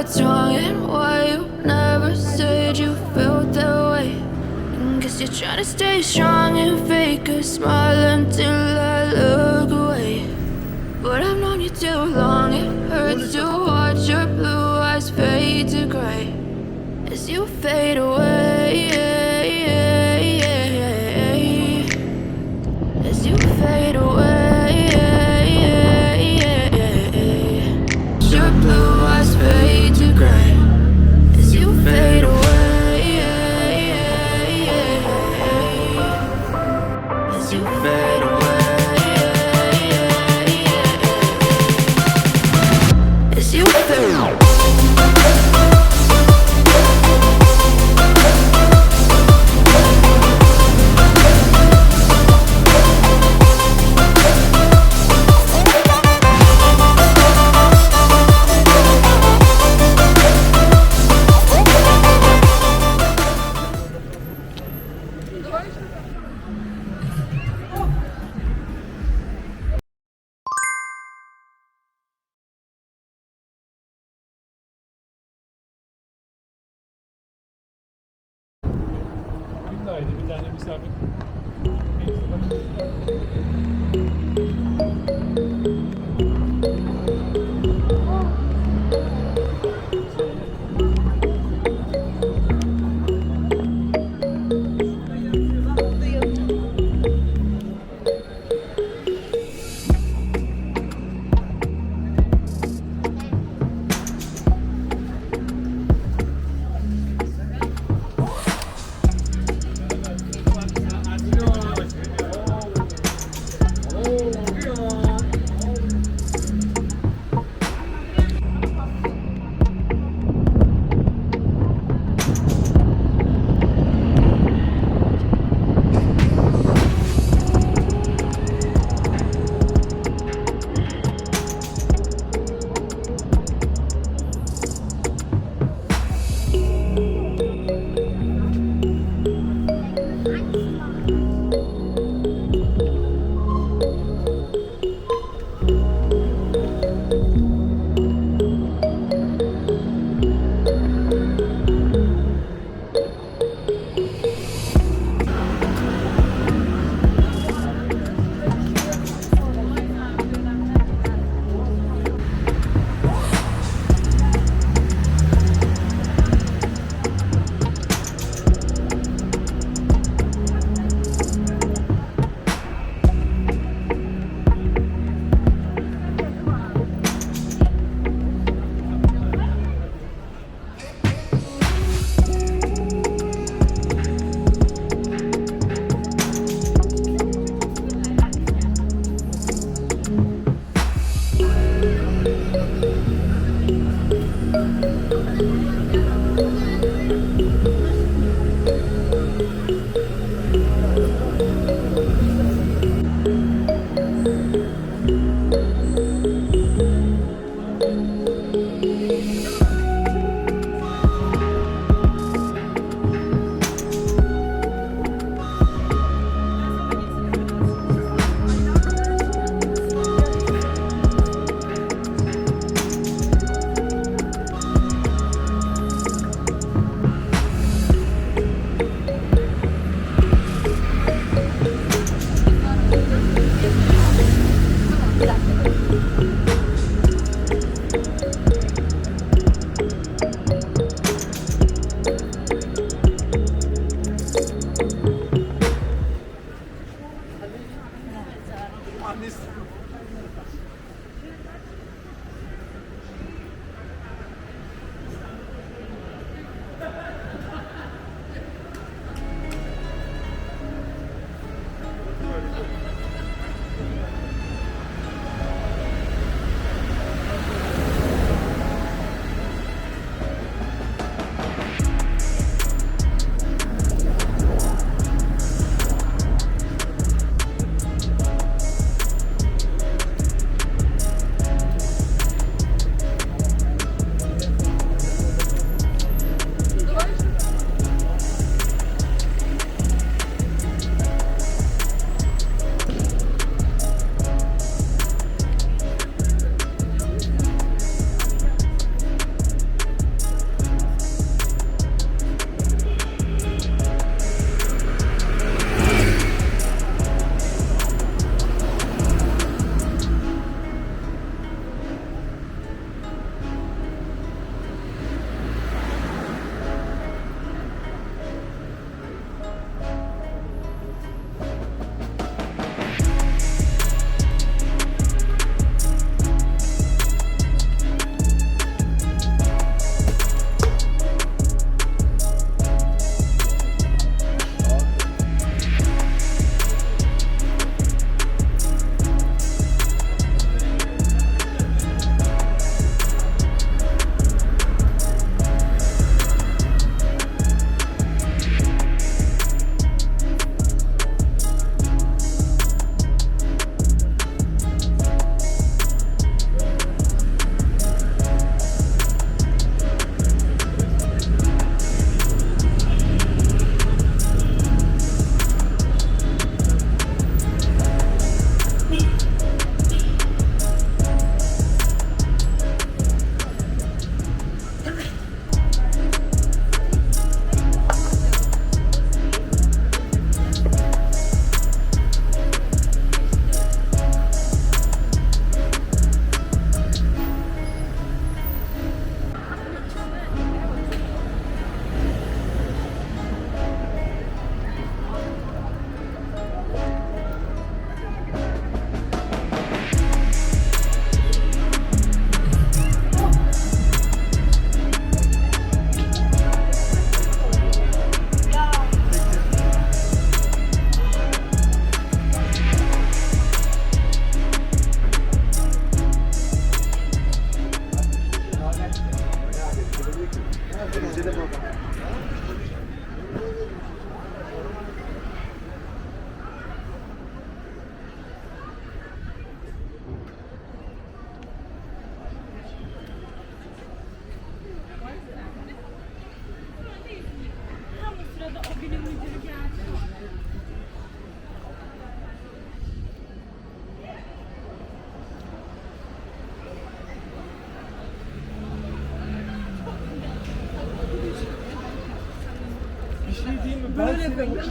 what's wrong and why you never said you felt that way. Guess you're trying to stay strong and fake a smile until I look away. But I've known you too long, it hurts to watch your blue eyes fade to gray as you fade away. As you fade away. Your blue eyes fade to gray as you fade away. As you fade away. As you fade away. Bir tane misafir. Bence de baba. Tam bu sırada o günün müdürü geldi. Bir şey değil mi? Böyle koymuş.